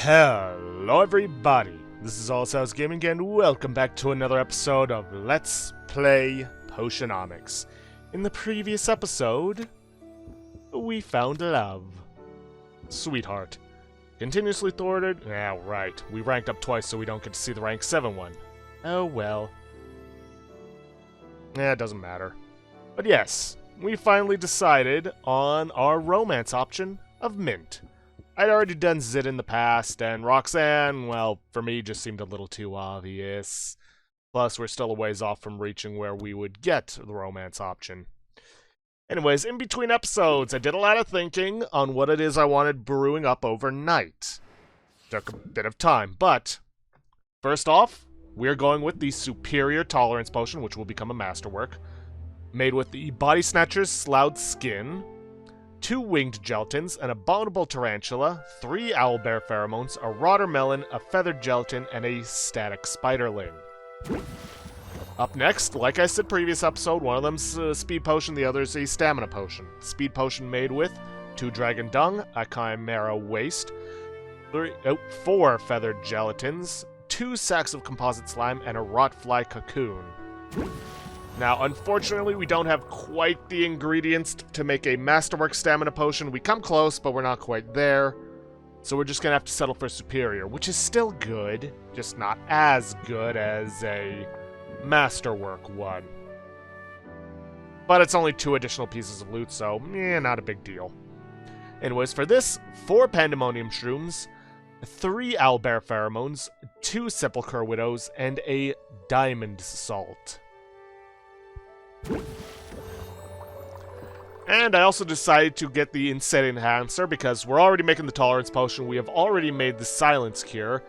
Hello everybody, this is Allshouse Gaming and welcome back to another episode of Let's Play Potionomics. In the previous episode, we found love. Sweetheart. Continuously thwarted? Yeah, right. We ranked up twice so we don't get to see the rank 7 one. Oh well. It doesn't matter. But yes, we finally decided on our romance option of Mint. I'd already done Zid in the past, and Roxanne, well, for me, just seemed a little too obvious. Plus, we're still a ways off from reaching where we would get the romance option. Anyways, in between episodes, I did a lot of thinking on what it is I wanted brewing up overnight. Took a bit of time, but first off, we're going with the Superior Tolerance Potion, which will become a masterwork, made with the Body Snatcher's Sloughed Skin, 2 winged gelatins, an abominable tarantula, 3 owlbear pheromones, a watermelon, a feathered gelatin, and a static spiderling. Up next, like I said previous episode, one of them's a speed potion, the other's a stamina potion. Speed potion made with 2 dragon dung, a chimera waste, 4 feathered gelatins, 2 sacks of composite slime, and a rotfly cocoon. Now, unfortunately, we don't have quite the ingredients to make a Masterwork Stamina Potion. We come close, but we're not quite there. So we're just gonna have to settle for Superior, which is still good, just not as good as a Masterwork one. But it's only 2 additional pieces of loot, so, not a big deal. Anyways, for this, 4 Pandemonium Shrooms, 3 owlbear pheromones, 2 Sepulchre Widows, and a Diamond Salt. And I also decided to get the Inset Enhancer because we're already making the Tolerance Potion, we have already made the Silence Cure.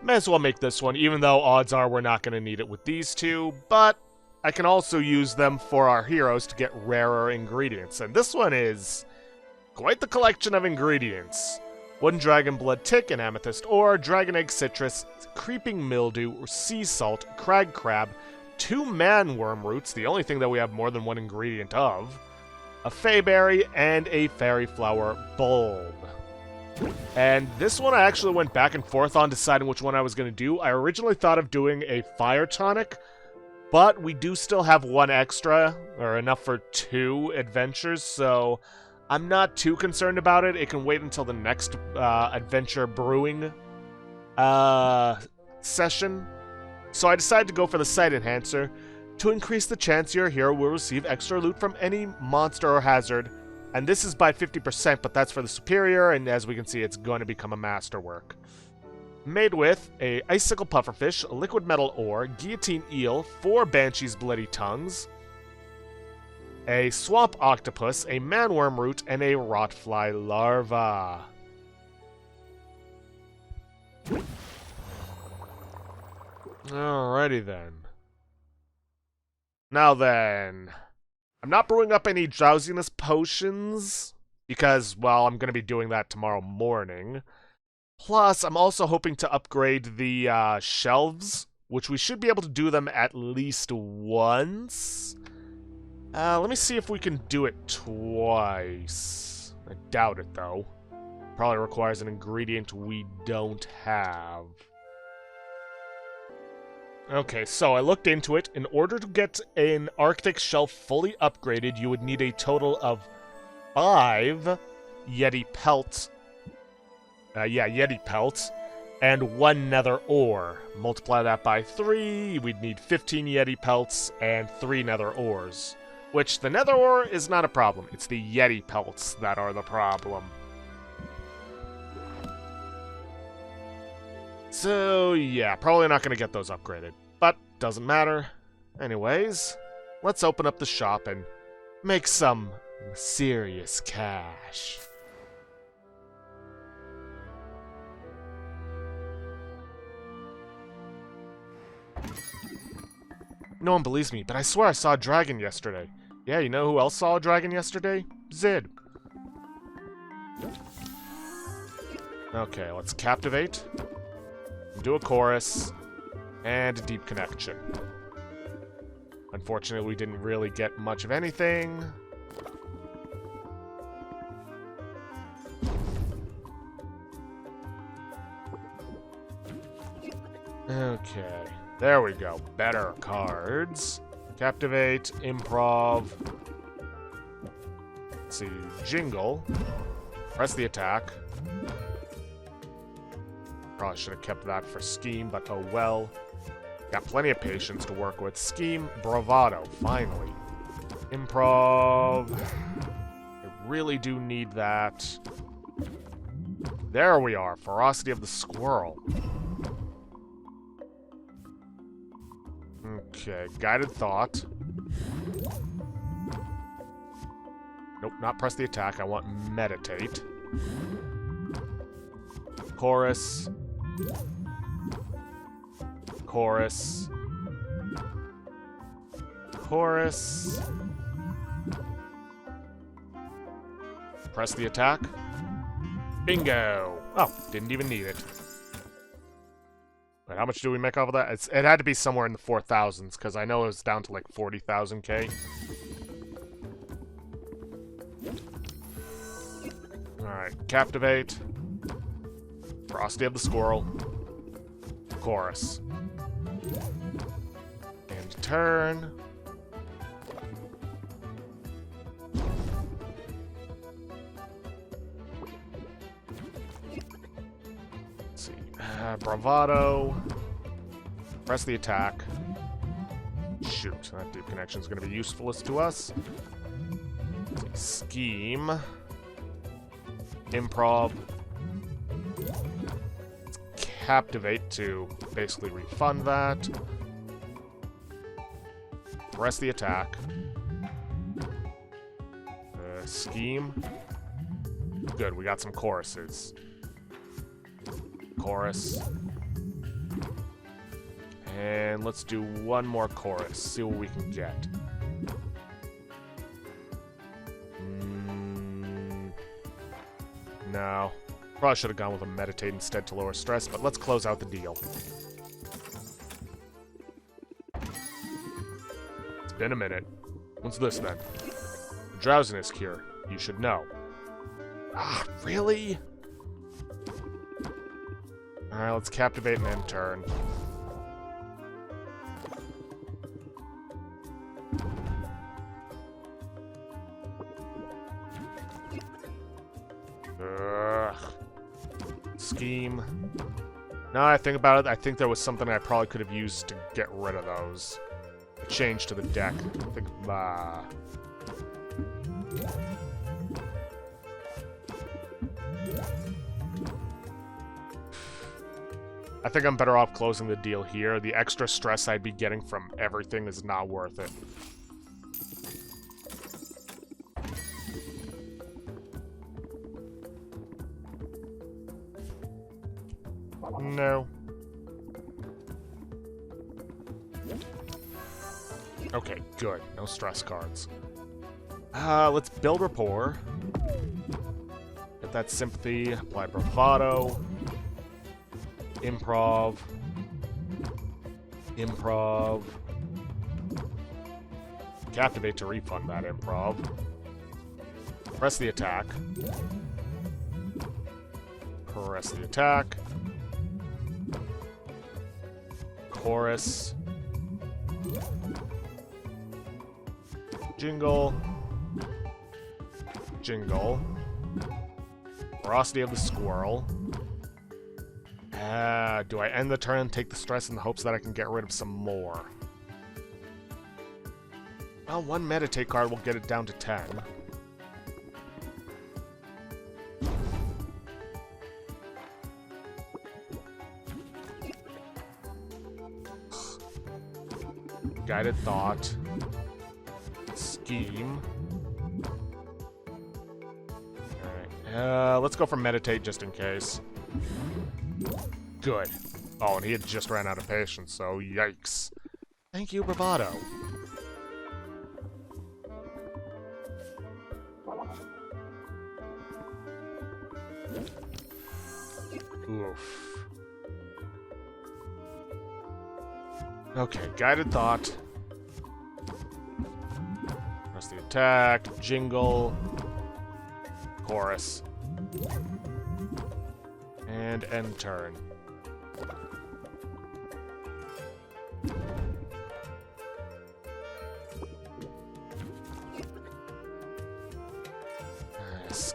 May as well make this one, even though odds are we're not going to need it with these 2, but I can also use them for our heroes to get rarer ingredients. And this one is quite the collection of ingredients. 1 Dragon Blood Tick, an Amethyst Ore, Dragon Egg Citrus, Creeping Mildew, Sea Salt, Crag Crab, 2 manworm roots, the only thing that we have more than 1 ingredient of, a fayberry, and a fairy flower bulb. And this one I actually went back and forth on deciding which one I was going to do. I originally thought of doing a fire tonic, but we do still have 1 extra, or enough for 2 adventures, so I'm not too concerned about it. It can wait until the next adventure brewing session. So I decided to go for the Sight Enhancer to increase the chance your hero will receive extra loot from any monster or hazard. And this is by 50%, but that's for the Superior, and as we can see, it's going to become a Masterwork. Made with a Icicle Pufferfish, a Liquid Metal Ore, Guillotine Eel, 4 Banshee's Bloody Tongues, a Swamp Octopus, a Manworm Root, and a Rotfly Larva. Alrighty then. Now then, I'm not brewing up any drowsiness potions because, well, I'm going to be doing that tomorrow morning. Plus, I'm also hoping to upgrade the shelves, which we should be able to do them at least once. Let me see if we can do it twice. I doubt it, though. Probably requires an ingredient we don't have. Okay, so I looked into it. In order to get an Arctic shelf fully upgraded, you would need a total of 5 Yeti pelts. Yeti pelts. And 1 nether ore. Multiply that by 3, we'd need 15 Yeti pelts and 3 nether ores. Which, the nether ore is not a problem. It's the Yeti pelts that are the problem. So, yeah, probably not going to get those upgraded. But, doesn't matter. Anyways, let's open up the shop and make some serious cash. No one believes me, but I swear I saw a dragon yesterday. Yeah, you know who else saw a dragon yesterday? Zid. Okay, let's captivate. Do a chorus, and a deep connection. Unfortunately, we didn't really get much of anything. Okay, there we go. Better cards. Captivate, Improv. Let's see, Jingle. Press the attack. Probably should have kept that for Scheme, but oh well. Got plenty of patience to work with. Scheme, Bravado, finally. Improv. I really do need that. There we are, Ferocity of the Squirrel. Okay, Guided Thought. Nope, not press the attack. I want Meditate. Chorus. Chorus. Chorus. Press the attack. Bingo! Oh, didn't even need it. Wait, how much do we make off of that? It had to be somewhere in the 4,000s, because I know it was down to like 40,000k. Alright, Captivate. Ferocity of the Squirrel. Chorus. And turn. Let's see. Bravado. Press the attack. Shoot, that deep connection is going to be usefulest to us. Scheme. Improv. Captivate to basically refund that. Press the attack. Scheme. Good, we got some choruses. Chorus. And let's do one more chorus. See what we can get. No. Probably should have gone with a Meditate instead to lower stress, but let's close out the deal. It's been a minute. What's this then? Drowsiness cure. You should know. Ah, really? Alright, let's Captivate and end turn. Scheme. Now I think about it, I think there was something I probably could have used to get rid of those. Change to the deck. I think I'm better off closing the deal here. The extra stress I'd be getting from everything is not worth it. No. Okay, good. No stress cards. Let's build rapport. Get that sympathy. Apply bravado. Improv. Improv. Captivate to refund that improv. Press the attack. Press the attack. Chorus. Jingle. Jingle. Ferocity of the Squirrel. Do I end the turn and take the stress in the hopes that I can get rid of some more? Well, one Meditate card will get it down to 10. Guided Thought. Scheme. Alright. Let's go for Meditate just in case. Good. Oh, and he had just ran out of patience, so yikes. Thank you, Bravado. Oof. Okay, Guided Thought. Press the attack, Jingle, Chorus, and end turn.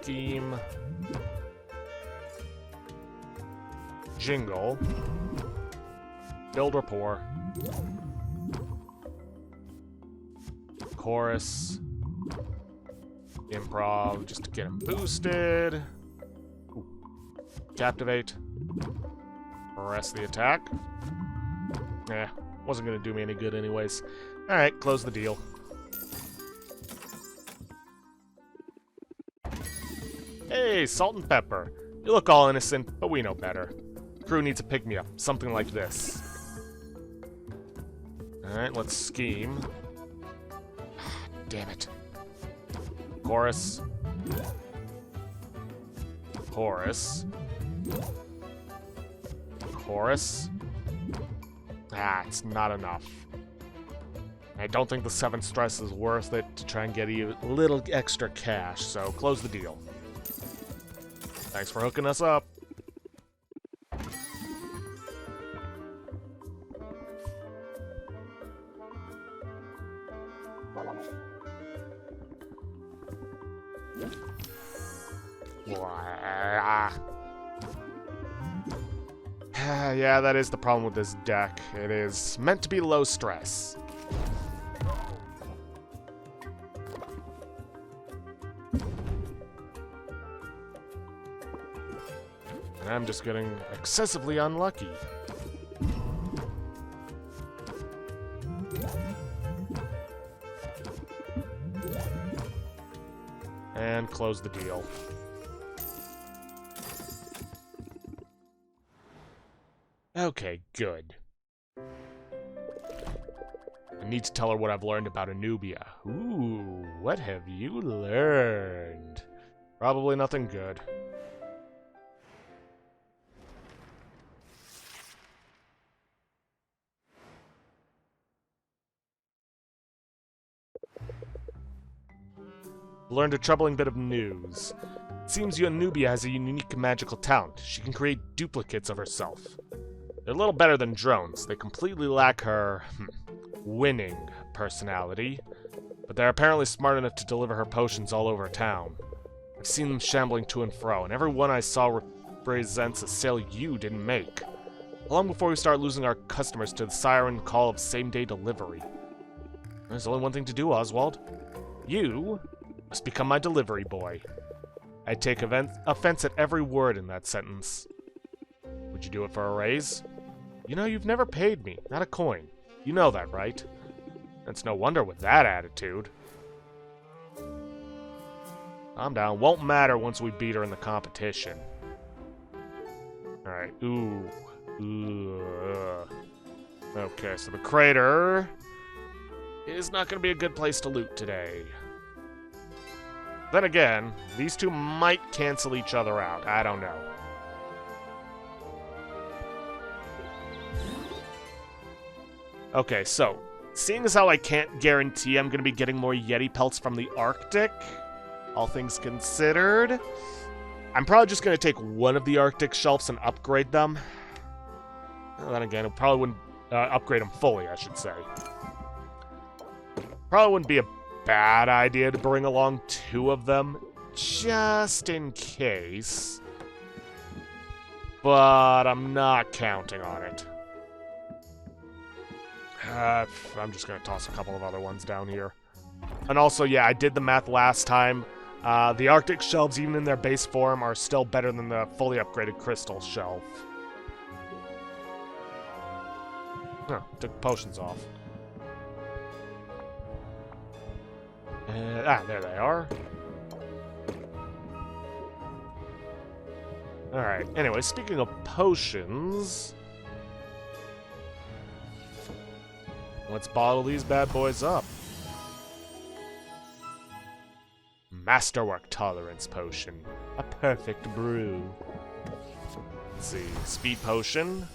Scheme. Jingle. Build rapport. Chorus. Improv, just to get him boosted. Ooh. Captivate. Press the attack. Eh, wasn't gonna do me any good anyways. Alright, close the deal. Hey, Salt and Pepper. You look all innocent, but we know better. The crew needs a pick-me-up, something like this. Alright, let's scheme. Damn it. Chorus. Chorus. Chorus. Ah, it's not enough. I don't think the 7 stress is worth it to try and get you a little extra cash, so close the deal. Thanks for hooking us up. Yeah, that is the problem with this deck. It is meant to be low stress. And I'm just getting excessively unlucky. And close the deal. Okay, good. I need to tell her what I've learned about Anubia. Ooh, what have you learned? Probably nothing good. Learned a troubling bit of news. It seems Anubia has a unique magical talent. She can create duplicates of herself. They're a little better than drones. They completely lack her, winning personality. But they're apparently smart enough to deliver her potions all over town. I've seen them shambling to and fro, and every one I saw represents a sale you didn't make. How long before we start losing our customers to the siren call of same-day delivery? There's only one thing to do, Oswald. You must become my delivery boy. I take offense at every word in that sentence. Would you do it for a raise? You know, you've never paid me, not a coin. You know that, right? It's no wonder with that attitude. Calm down. Won't matter once we beat her in the competition. Alright. Ooh. Okay, so the crater is not going to be a good place to loot today. Then again, these two might cancel each other out. I don't know. Okay, so, seeing as how I can't guarantee I'm going to be getting more Yeti pelts from the Arctic, all things considered, I'm probably just going to take one of the Arctic shelves and upgrade them. Well, then again, it probably wouldn't upgrade them fully, I should say. Probably wouldn't be a bad idea to bring along 2 of them, just in case. But I'm not counting on it. I'm just going to toss a couple of other ones down here. And also, yeah, I did the math last time. The Arctic shelves, even in their base form, are still better than the fully upgraded crystal shelf. Oh, took potions off. There they are. Alright, anyway, speaking of potions, let's bottle these bad boys up. Masterwork Tolerance Potion. A perfect brew. Let's see, Speed Potion.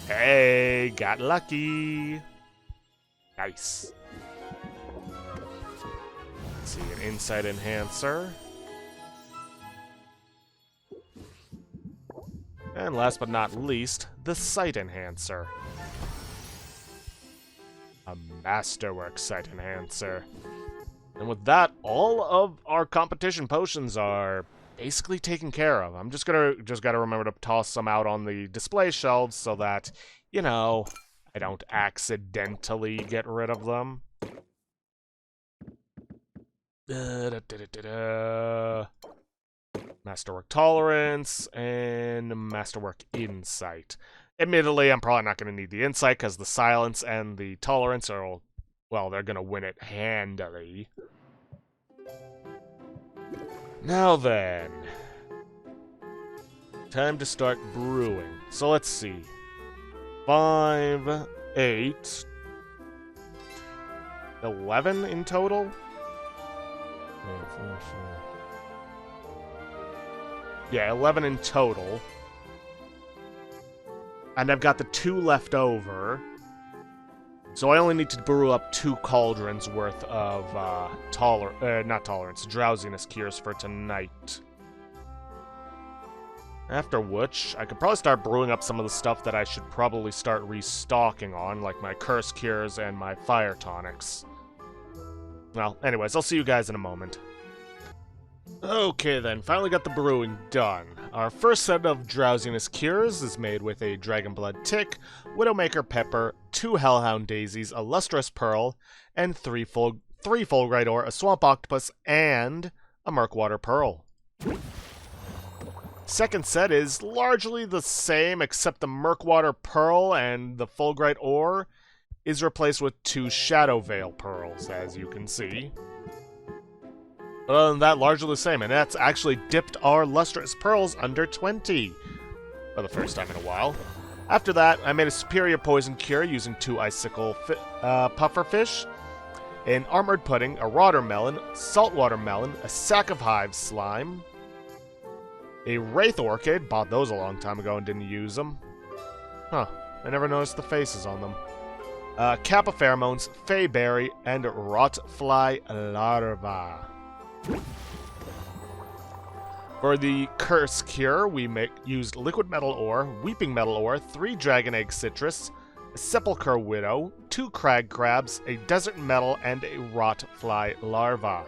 Hey, got lucky. Nice. Let's see, an Insight Enhancer. And last but not least, the Sight Enhancer. A Masterwork Sight Enhancer. And with that, all of our competition potions are basically taken care of. I'm just gotta remember to toss some out on the display shelves so that, you know, I don't accidentally get rid of them. Masterwork Tolerance and Masterwork Insight. Admittedly, I'm probably not going to need the Insight because the Silence and the Tolerance are, well, they're going to win it handily. Now then, time to start brewing. So let's see. 5, 8, 11 in total? Yeah, 11 in total. And I've got the 2 left over. So I only need to brew up 2 cauldrons worth of drowsiness cures for tonight. After which, I could probably start brewing up some of the stuff that I should probably start restocking on, like my curse cures and my fire tonics. Well, anyways, I'll see you guys in a moment. Okay then, finally got the brewing done. Our first set of drowsiness cures is made with a Dragon Blood Tick, Widowmaker Pepper, 2 Hellhound Daisies, a Lustrous Pearl, and 3 Fulgurite Ore, a Swamp Octopus, and a Murkwater Pearl. Second set is largely the same, except the Murkwater Pearl and the Fulgurite Ore is replaced with 2 Shadow Veil Pearls, as you can see. Other than that, largely the same, and that's actually dipped our Lustrous Pearls under 20 for the first time in a while. After that, I made a Superior Poison Cure using 2 Icicle Pufferfish, an Armored Pudding, a Watermelon, Saltwater Melon, a Sack of Hive Slime, a Wraith Orchid, bought those a long time ago and didn't use them. Huh, I never noticed the faces on them. Kappa Pheromones, Feyberry, and Rotfly Larva. For the Curse Cure, we used Liquid Metal Ore, Weeping Metal Ore, 3 Dragon Egg Citrus, a Sepulchre Widow, 2 Crag Crabs, a Desert Metal, and a Rotfly Larva.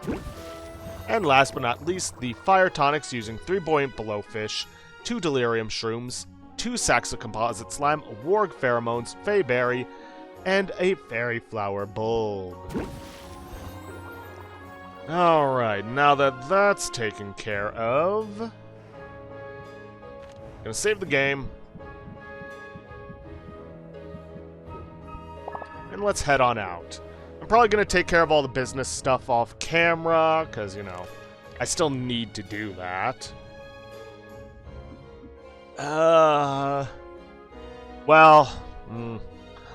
And last but not least, the Fire Tonics using 3 Buoyant Blowfish, 2 Delirium Shrooms, 2 Sacks of Composite Slime, Warg Pheromones, Feyberry, and a Fairy Flower Bulb. Alright, now that that's taken care of, gonna save the game, and let's head on out. I'm probably gonna take care of all the business stuff off camera, because, you know, I still need to do that.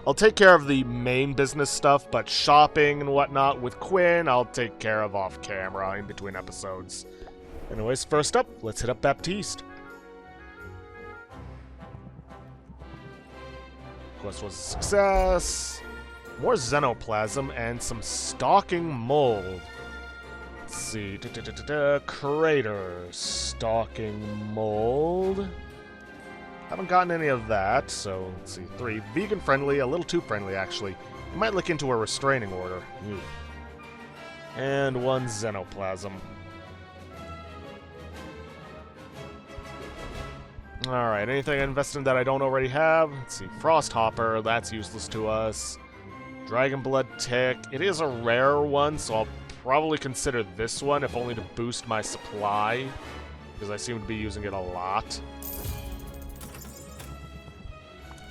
I'll take care of the main business stuff, but shopping and whatnot with Quinn, I'll take care of off camera in between episodes. Anyways, first up, let's hit up Baptiste. Quest was a success. More Xenoplasm and some Stalking Mold. Let's see. Crater. Stalking Mold. Haven't gotten any of that, so let's see. 3. Vegan friendly, a little too friendly actually. You might look into a restraining order. And 1 Xenoplasm. Alright, anything I invested in that I don't already have? Let's see. Frosthopper, that's useless to us. Dragon Blood Tick. It is a rare one, so I'll probably consider this one, if only to boost my supply, because I seem to be using it a lot.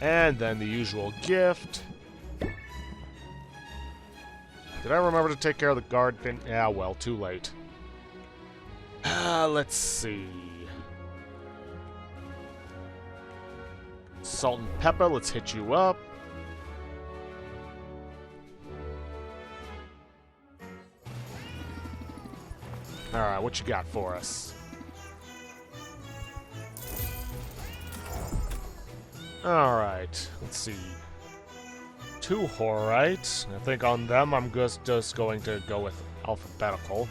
And then the usual gift. Did I remember to take care of the guard thing? Yeah, well, too late. Let's see. Salt and pepper, let's hit you up. Alright, what you got for us? Alright, let's see. 2 Horite. I think on them I'm just going to go with alphabetical.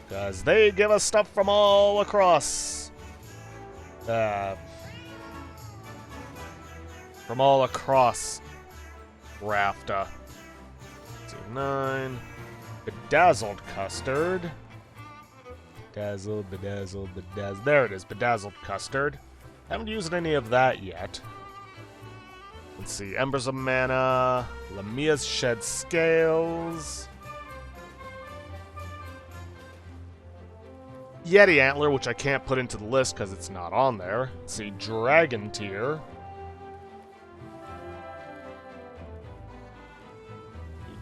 Because they give us stuff from all across. From all across Rafta. Let's see, 9. Bedazzled custard. Bedazzled. There it is, bedazzled custard. Haven't used any of that yet. Let's see, Embers of Mana, Lamia's Shed Scales, Yeti Antler, which I can't put into the list because it's not on there. Let's see, Dragon Tear.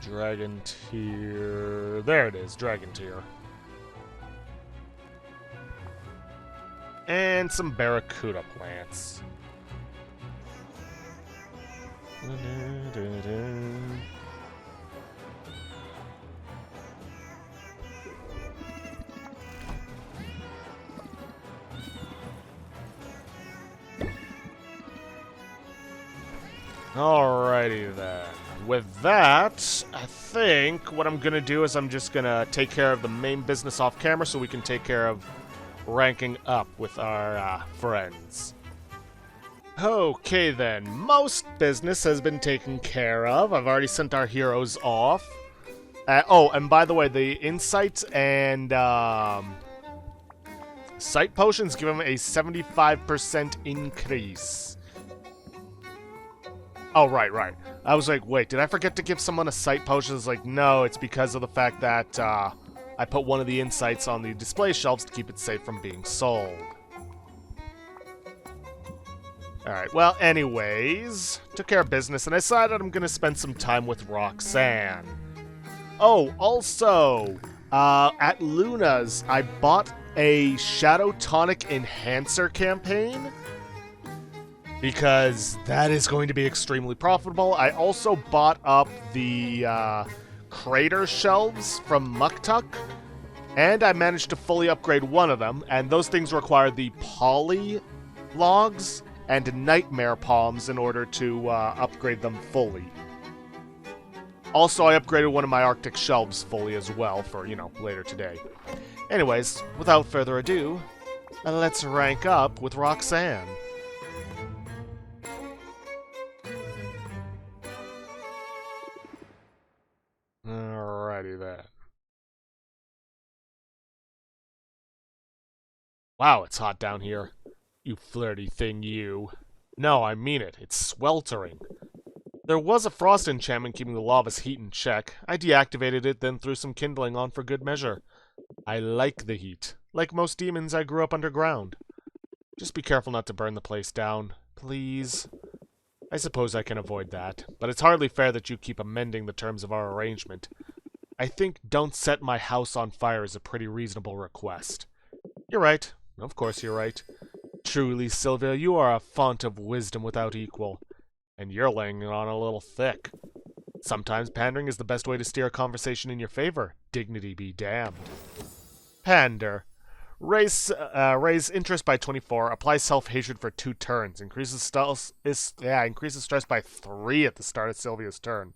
Dragon Tear. There it is, Dragon Tear. And some Barracuda plants. Alrighty then. With that, I think what I'm gonna do is I'm just gonna take care of the main business off camera so we can take care of ranking up with our friends. Okay then, most business has been taken care of. I've already sent our heroes off. Oh, and by the way, the insights and sight potions give them a 75% increase. Oh, right. I was like, wait, did I forget to give someone a sight potion? It's like, no, it's because of the fact that I put one of the insights on the display shelves to keep it safe from being sold. Alright, well, anyways, took care of business, and I decided I'm going to spend some time with Roxanne. Oh, also, at Luna's, I bought a Shadow Tonic Enhancer campaign, because that is going to be extremely profitable. I also bought up the Crater Shelves from Muktuk, and I managed to fully upgrade one of them, and those things require the Poly Logs and Nightmare Palms in order to upgrade them fully. Also, I upgraded one of my Arctic Shelves fully as well for, later today. Anyways, without further ado, let's rank up with Roxanne. Alrighty then. Wow, it's hot down here. You flirty thing, you. No, I mean it. It's sweltering. There was a frost enchantment keeping the lava's heat in check. I deactivated it, then threw some kindling on for good measure. I like the heat. Like most demons, I grew up underground. Just be careful not to burn the place down. Please. I suppose I can avoid that, but it's hardly fair that you keep amending the terms of our arrangement. I think don't set my house on fire is a pretty reasonable request. You're right. Of course you're right. Truly, Sylvia, you are a font of wisdom without equal. And you're laying it on a little thick. Sometimes pandering is the best way to steer a conversation in your favor. Dignity be damned. Pander. Raise interest by 24. Apply self-hatred for 2 turns. Increases stress by 3 at the start of Sylvia's turn.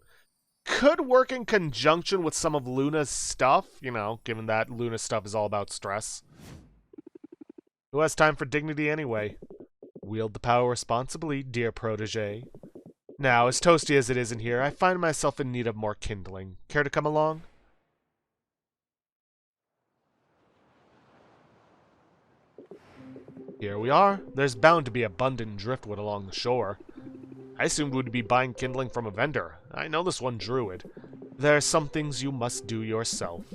Could work in conjunction with some of Luna's stuff, given that Luna's stuff is all about stress. Who has time for dignity anyway? Wield the power responsibly, dear protege. Now, as toasty as it is in here, I find myself in need of more kindling. Care to come along? Here we are. There's bound to be abundant driftwood along the shore. I assumed we'd be buying kindling from a vendor. I know this one druid. There are some things you must do yourself.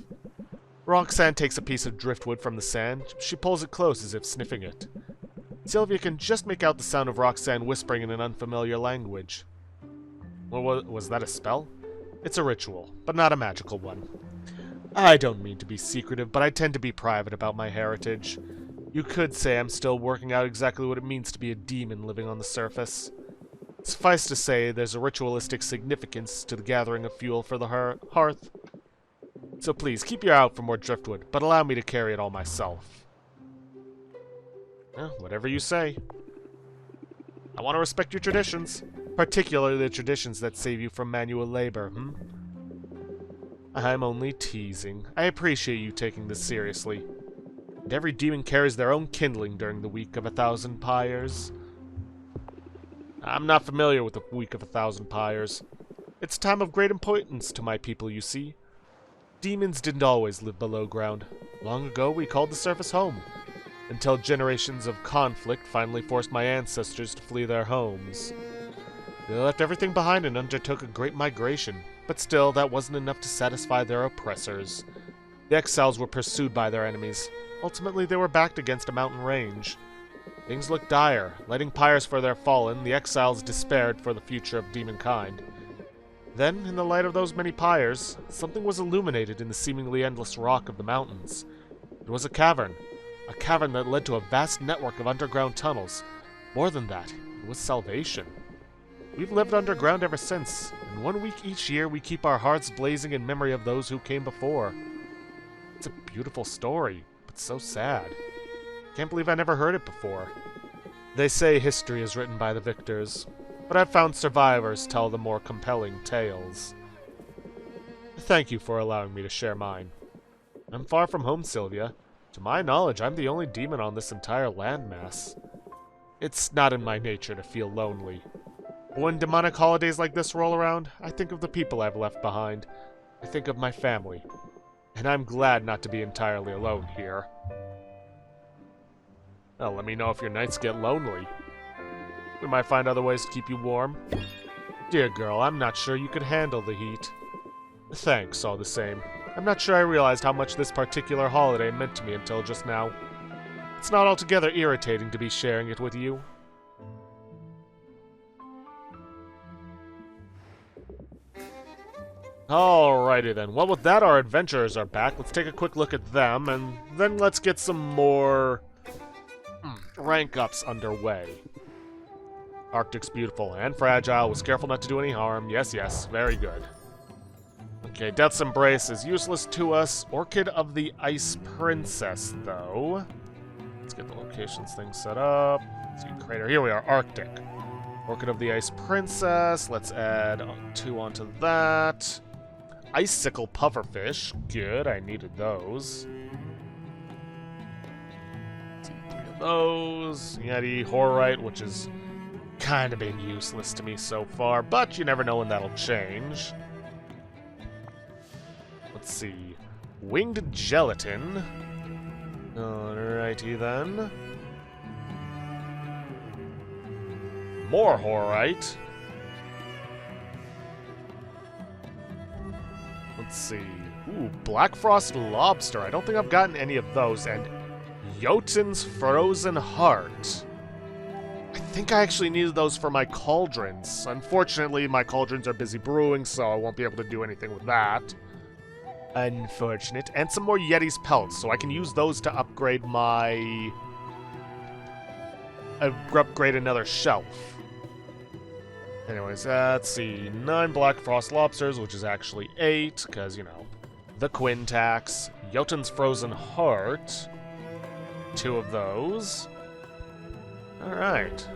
Roxanne takes a piece of driftwood from the sand. She pulls it close as if sniffing it. Sylvia can just make out the sound of Roxanne whispering in an unfamiliar language. Was that a spell? It's a ritual, but not a magical one. I don't mean to be secretive, but I tend to be private about my heritage. You could say I'm still working out exactly what it means to be a demon living on the surface. Suffice to say, there's a ritualistic significance to the gathering of fuel for the hearth. So please, keep your eye out for more driftwood, but allow me to carry it all myself. Whatever you say. I want to respect your traditions, particularly the traditions that save you from manual labor, I'm only teasing. I appreciate you taking this seriously. And every demon carries their own kindling during the Week of 1,000 Pyres. I'm not familiar with the Week of 1,000 Pyres. It's a time of great importance to my people, you see. Demons didn't always live below ground. Long ago, we called the surface home, until generations of conflict finally forced my ancestors to flee their homes. They left everything behind and undertook a great migration, but still, that wasn't enough to satisfy their oppressors. The exiles were pursued by their enemies. Ultimately, they were backed against a mountain range. Things looked dire. Lighting pyres for their fallen, the exiles despaired for the future of demonkind. Then, in the light of those many pyres, something was illuminated in the seemingly endless rock of the mountains. It was a cavern that led to a vast network of underground tunnels. More than that, it was salvation. We've lived underground ever since, and 1 week each year we keep our hearts blazing in memory of those who came before. It's a beautiful story, but so sad. Can't believe I never heard it before. They say history is written by the victors, but I've found survivors tell the more compelling tales. Thank you for allowing me to share mine. I'm far from home, Sylvia. To my knowledge, I'm the only demon on this entire landmass. It's not in my nature to feel lonely. But when demonic holidays like this roll around, I think of the people I've left behind. I think of my family. And I'm glad not to be entirely alone here. Well, let me know if your nights get lonely. We might find other ways to keep you warm. Dear girl, I'm not sure you could handle the heat. Thanks, all the same. I'm not sure I realized how much this particular holiday meant to me until just now. It's not altogether irritating to be sharing it with you. Alrighty then. Well, with that, our adventurers are back. Let's take a quick look at them, and then let's get some more rank ups underway. Arctic's beautiful and fragile, was careful not to do any harm. Yes, yes, very good. Okay, Death's Embrace is useless to us. Orchid of the Ice Princess, though. Let's get the locations thing set up. See, crater. Here we are, Arctic. Orchid of the Ice Princess. Let's add 2 onto that. Icicle Pufferfish. Good, I needed those. Let's see, 3 of those. Yeti, Horite, which is kind of been useless to me so far, but you never know when that'll change. Let's see. Winged Gelatin. Alrighty then. More Horite. Let's see. Ooh, Black Frost Lobster. I don't think I've gotten any of those. And Jotun's Frozen Heart. I think I actually needed those for my cauldrons. Unfortunately, my cauldrons are busy brewing, so I won't be able to do anything with that. Unfortunate. And some more Yeti's pelts, so I can use those to upgrade my... upgrade another shelf. Anyways, let's see. 9 Black Frost Lobsters, which is actually 8, because, you know, the Quintax. Jotun's Frozen Heart. 2 of those. Alright.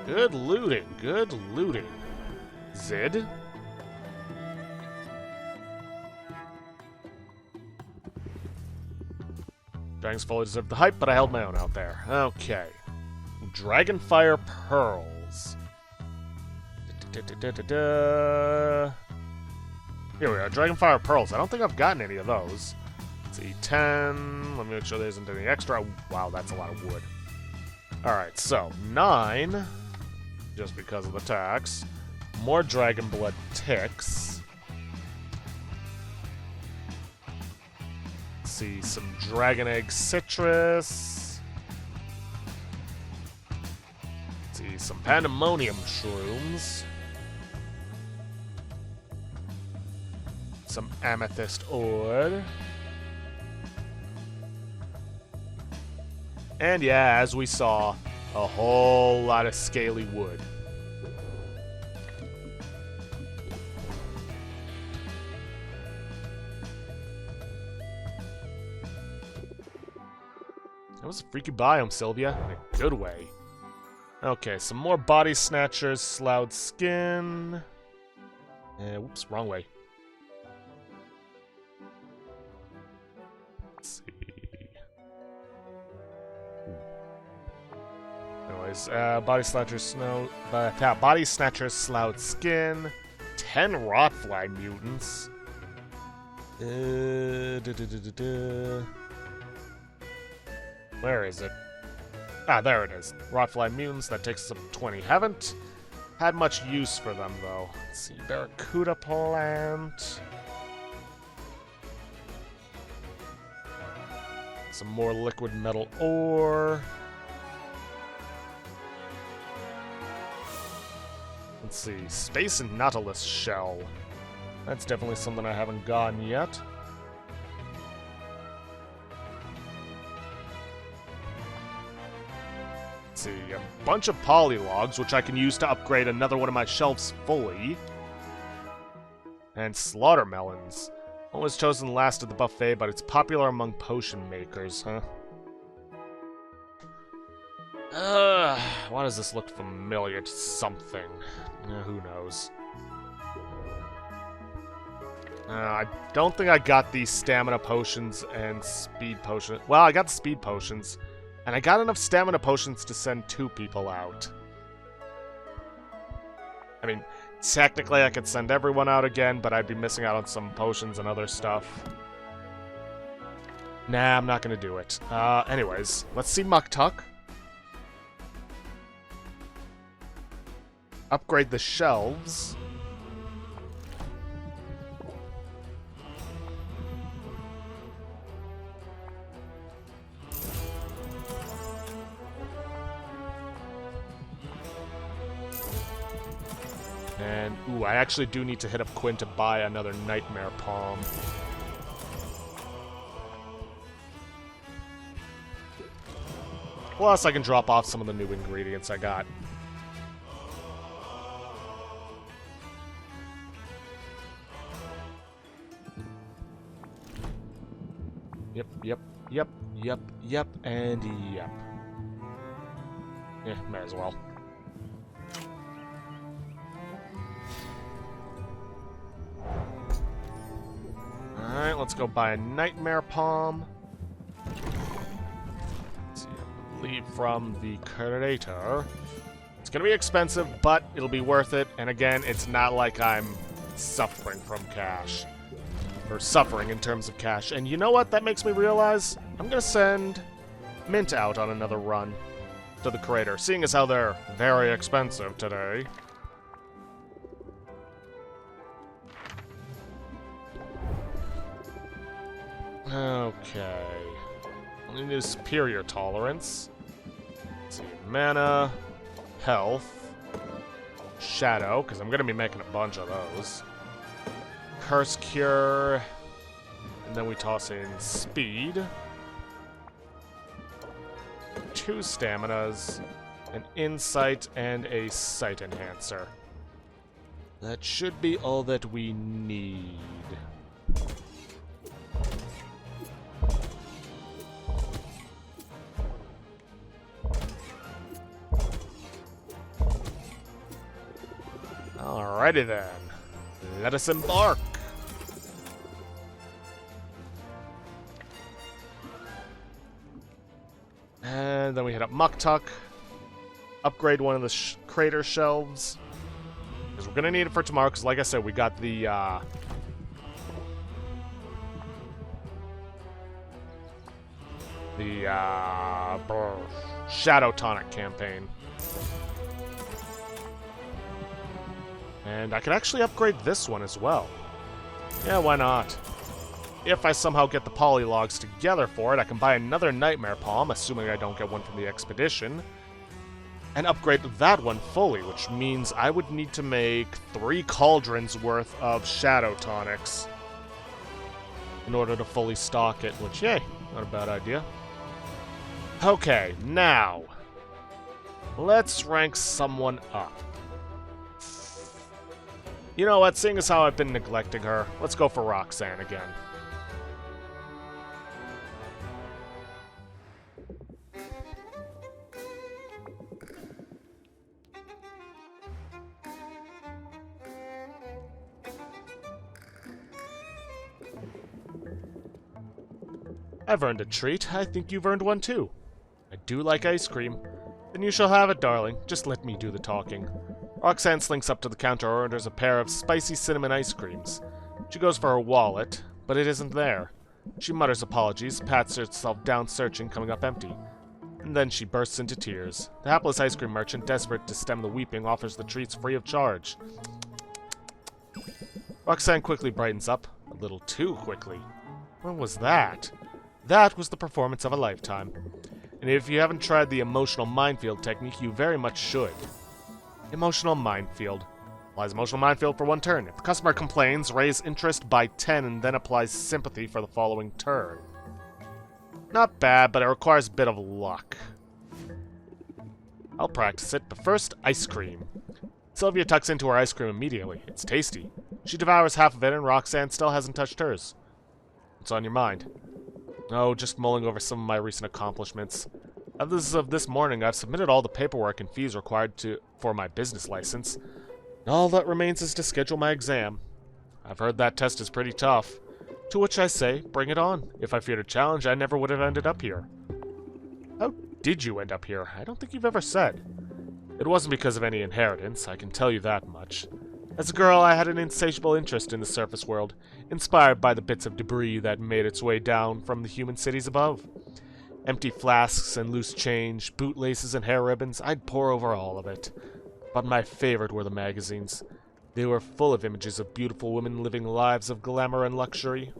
Good looting, good looting. Zid. Dragons fully deserved the hype, but I held my own out there. Okay. Dragonfire Pearls. Here we are, Dragonfire Pearls. I don't think I've gotten any of those. Let's see, 10. Let me make sure there isn't any extra. Wow, that's a lot of wood. Alright, so 9. Just because of the tax. More Dragon Blood Ticks. Let's see, some Dragon Egg Citrus. Let's see, some Pandemonium Shrooms. Some Amethyst Ore. And yeah, as we saw, a whole lot of scaly wood. That was a freaky biome, Sylvia, in a good way. Okay, some more Body Snatchers, Sloughed Skin. Whoops, wrong way. Let's see. Anyways, Body Snatchers, Body Snatchers, Sloughed Skin. 10 Rotfly mutants. Where is it? Ah, there it is. Rotfly mutants, that takes us up to 20. Haven't had much use for them, though. Let's see, Barracuda plant. Some more liquid metal ore. Let's see, Space and Nautilus shell. That's definitely something I haven't gotten yet. Let's see, a bunch of polylogs, which I can use to upgrade another one of my shelves fully. And slaughter melons. One was chosen last at the buffet, but it's popular among potion makers, huh? Why does this look familiar to something? Who knows? I don't think I got these stamina potions and speed potions. Well, I got the speed potions, and I got enough stamina potions to send 2 people out. I mean, technically I could send everyone out again, but I'd be missing out on some potions and other stuff. Nah, I'm not gonna do it. Anyways, let's see Muktuk. Upgrade the shelves. And, ooh, I actually do need to hit up Quinn to buy another Nightmare Palm. Plus, I can drop off some of the new ingredients I got. Yep, and yep. Yeah, might as well. Alright, let's go buy a Nightmare Palm. Let's see, I believe from the creator. It's gonna be expensive, but it'll be worth it. And again, it's not like I'm suffering from cash. Or suffering in terms of cash. And you know what? That makes me realize I'm gonna send Mint out on another run to the crater, seeing as how they're very expensive today. Okay. I need superior tolerance. Let's see, mana, health, shadow, because I'm gonna be making a bunch of those. Curse Cure, and then we toss in Speed, 2 Staminas, an Insight, and a Sight Enhancer. That should be all that we need. Alrighty then, let us embark. And then we hit up Muktuk, upgrade one of the crater shelves, because we're going to need it for tomorrow, because like I said, we got the, Shadow Tonic campaign. And I could actually upgrade this one as well. Yeah, why not? If I somehow get the polylogs together for it, I can buy another Nightmare Palm, assuming I don't get one from the expedition, and upgrade that one fully, which means I would need to make 3 cauldrons worth of Shadow Tonics in order to fully stock it, which, yay, not a bad idea. Okay, now, let's rank someone up. You know what, seeing as how I've been neglecting her, let's go for Roxanne again. I've earned a treat. I think you've earned one too. I do like ice cream. Then you shall have it, darling. Just let me do the talking. Roxanne slinks up to the counter and orders a pair of spicy cinnamon ice creams. She goes for her wallet, but it isn't there. She mutters apologies, pats herself down searching, coming up empty. And then she bursts into tears. The hapless ice cream merchant, desperate to stem the weeping, offers the treats free of charge. Roxanne quickly brightens up, a little too quickly. What was that? That was the performance of a lifetime. And if you haven't tried the emotional minefield technique, you very much should. Emotional minefield. Applies emotional minefield for one turn. If the customer complains, raise interest by 10 and then applies sympathy for the following turn. Not bad, but it requires a bit of luck. I'll practice it, but first, ice cream. Sylvia tucks into her ice cream immediately. It's tasty. She devours half of it, and Roxanne still hasn't touched hers. What's on your mind? Oh, just mulling over some of my recent accomplishments. As of this morning, I've submitted all the paperwork and fees required for my business license. All that remains is to schedule my exam. I've heard that test is pretty tough. To which I say, bring it on. If I feared a challenge, I never would have ended up here. How did you end up here? I don't think you've ever said. It wasn't because of any inheritance, I can tell you that much. As a girl, I had an insatiable interest in the surface world, inspired by the bits of debris that made its way down from the human cities above. Empty flasks and loose change, bootlaces and hair ribbons, I'd pore over all of it. But my favorite were the magazines. They were full of images of beautiful women living lives of glamour and luxury.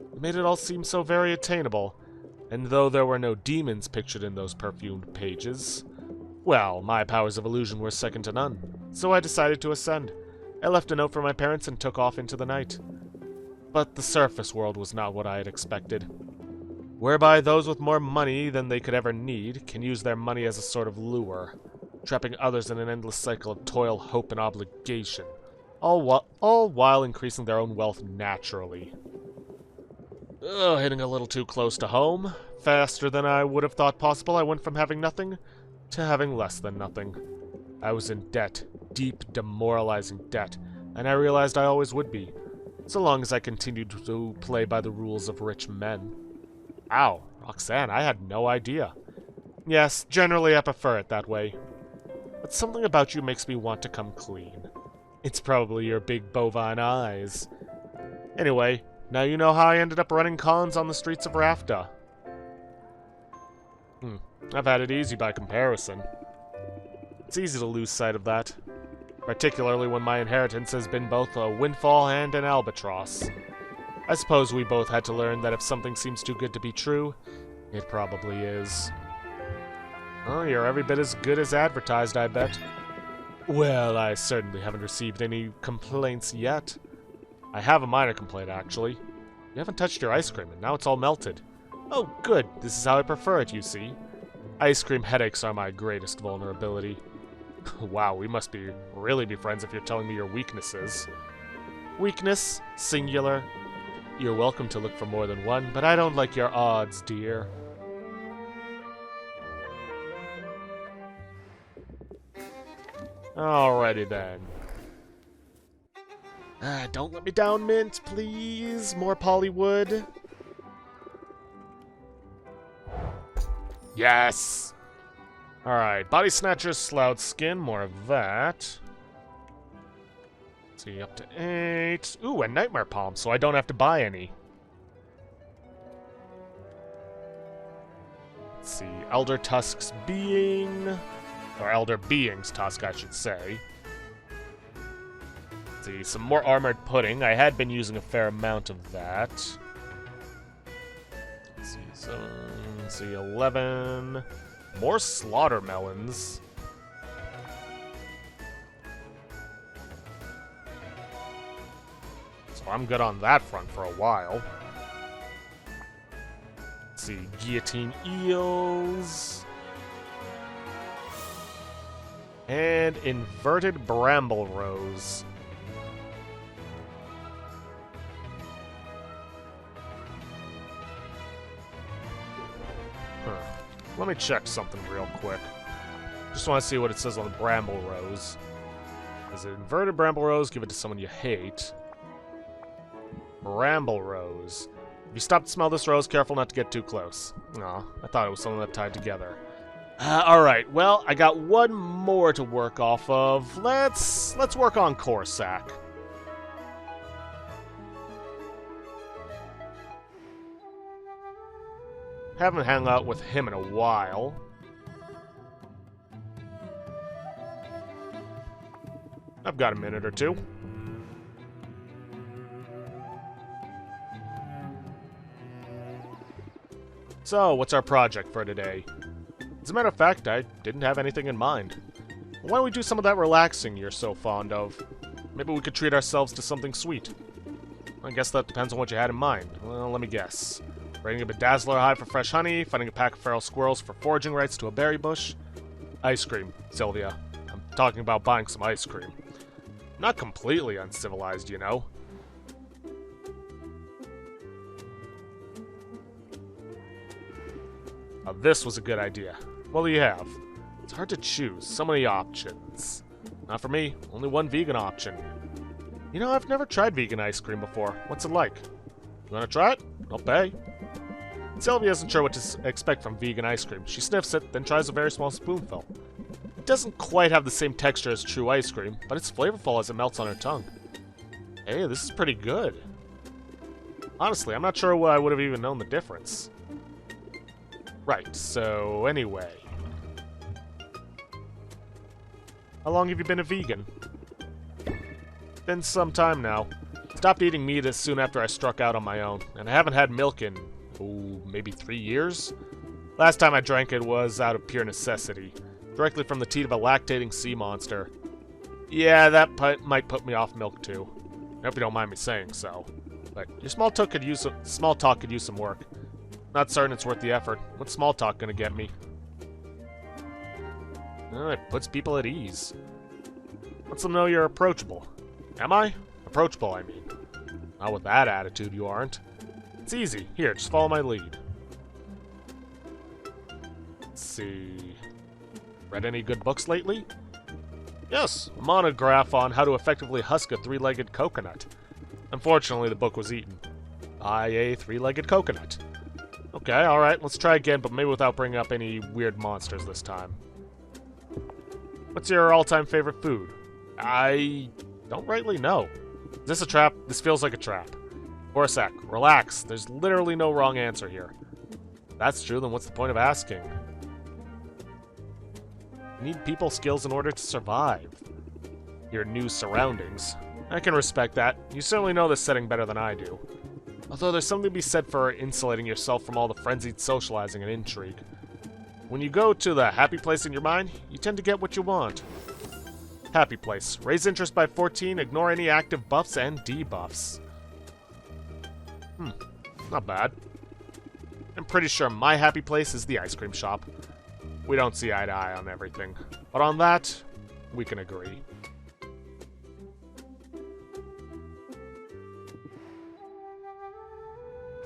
It made it all seem so very attainable, and though there were no demons pictured in those perfumed pages, well, my powers of illusion were second to none, so I decided to ascend. I left a note for my parents and took off into the night. But the surface world was not what I had expected, whereby those with more money than they could ever need can use their money as a sort of lure, trapping others in an endless cycle of toil, hope, and obligation, all while increasing their own wealth naturally. Hitting a little too close to home. Faster than I would have thought possible, I went from having nothing to having less than nothing. I was in debt, deep, demoralizing debt, and I realized I always would be, so long as I continued to play by the rules of rich men. Ow, Roxanne, I had no idea. Yes, generally I prefer it that way. But something about you makes me want to come clean. It's probably your big bovine eyes. Anyway, now you know how I ended up running cons on the streets of Rafta. I've had it easy by comparison. It's easy to lose sight of that, particularly when my inheritance has been both a windfall and an albatross. I suppose we both had to learn that if something seems too good to be true, it probably is. Oh, you're every bit as good as advertised, I bet. Well, I certainly haven't received any complaints yet. I have a minor complaint, actually. You haven't touched your ice cream, and now it's all melted. Oh, good. This is how I prefer it, you see. Ice cream headaches are my greatest vulnerability. Wow, we must really be friends if you're telling me your weaknesses. Weakness, singular. You're welcome to look for more than one, but I don't like your odds, dear. Alrighty then. Don't let me down, Mint, please. More Pollywood. Yes! Alright, Body Snatchers, Sloughed Skin, more of that. Let's see, up to 8. Ooh, and Nightmare Palm, so I don't have to buy any. Let's see, Elder Tusk's Being. Or Elder Being's Tusk, I should say. Let's see, some more Armored Pudding. I had been using a fair amount of that. Let's see, so... Let's see, 11. More Slaughter Melons. So I'm good on that front for a while. Let's see, Guillotine Eels. And Inverted Bramble Rose. Let me check something real quick. Just want to see what it says on the Bramble Rose. Is it Inverted Bramble Rose? Give it to someone you hate. Bramble Rose. If you stop to smell this rose, careful not to get too close. Aw, I thought it was something that tied together. Alright, well, I got one more to work off of. Let's work on Corsac. Haven't hung out with him in a while. I've got a minute or two. So, what's our project for today? As a matter of fact, I didn't have anything in mind. Why don't we do some of that relaxing you're so fond of? Maybe we could treat ourselves to something sweet. I guess that depends on what you had in mind. Well, let me guess. Raiding a bedazzler hive for fresh honey, finding a pack of feral squirrels for foraging rights to a berry bush. Ice cream, Sylvia. I'm talking about buying some ice cream. Not completely uncivilized, you know. Now this was a good idea. What do you have? It's hard to choose. So many options. Not for me. Only one vegan option. You know, I've never tried vegan ice cream before. What's it like? You wanna try it? I'll pay. Sylvia isn't sure what to expect from vegan ice cream. She sniffs it, then tries a very small spoonful. It doesn't quite have the same texture as true ice cream, but it's flavorful as it melts on her tongue. Hey, this is pretty good. Honestly, I'm not sure I would have even known the difference. Right, so anyway. How long have you been a vegan? Been some time now. Stopped eating meat as soon after I struck out on my own, and I haven't had milk in, maybe 3 years? Last time I drank it was out of pure necessity, directly from the teat of a lactating sea monster. Yeah, that might put me off milk too. I hope you don't mind me saying so. But your small talk could use some work. Not certain it's worth the effort. What's small talk gonna get me? It puts people at ease. Lets them know you're approachable. Am I? Approachable, I mean. Not with that attitude, you aren't. It's easy. Here, just follow my lead. Let's see. Read any good books lately? Yes, a monograph on how to effectively husk a three-legged coconut. Unfortunately, the book was eaten by a three-legged coconut. Okay, alright, let's try again, but maybe without bringing up any weird monsters this time. What's your all-time favorite food? I don't rightly know. Is this a trap? This feels like a trap. For a sec, relax. There's literally no wrong answer here. If that's true, then what's the point of asking? You need people skills in order to survive your new surroundings. I can respect that. You certainly know this setting better than I do. Although there's something to be said for insulating yourself from all the frenzied socializing and intrigue. When you go to the happy place in your mind, you tend to get what you want. Happy place. Raise interest by 14, ignore any active buffs and debuffs. Not bad. I'm pretty sure my happy place is the ice cream shop. We don't see eye to eye on everything, but on that, we can agree.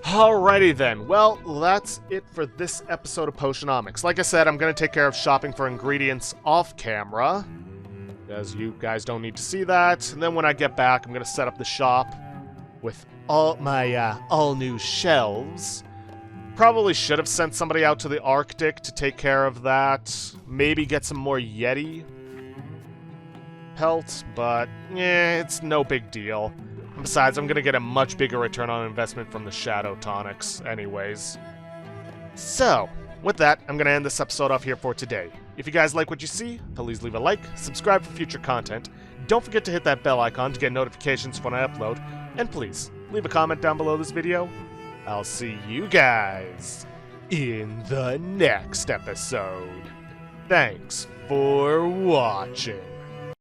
Alrighty then, well, that's it for this episode of Potionomics. Like I said, I'm going to take care of shopping for ingredients off camera, because you guys don't need to see that. And then when I get back, I'm going to set up the shop with all my all-new shelves. Probably should have sent somebody out to the Arctic to take care of that. Maybe get some more Yeti pelts, but it's no big deal. Besides, I'm gonna get a much bigger return on investment from the Shadow Tonics anyways. So, with that, I'm gonna end this episode off here for today. If you guys like what you see, please leave a like, subscribe for future content, don't forget to hit that bell icon to get notifications when I upload, and please, leave a comment down below this video. I'll see you guys in the next episode. Thanks for watching.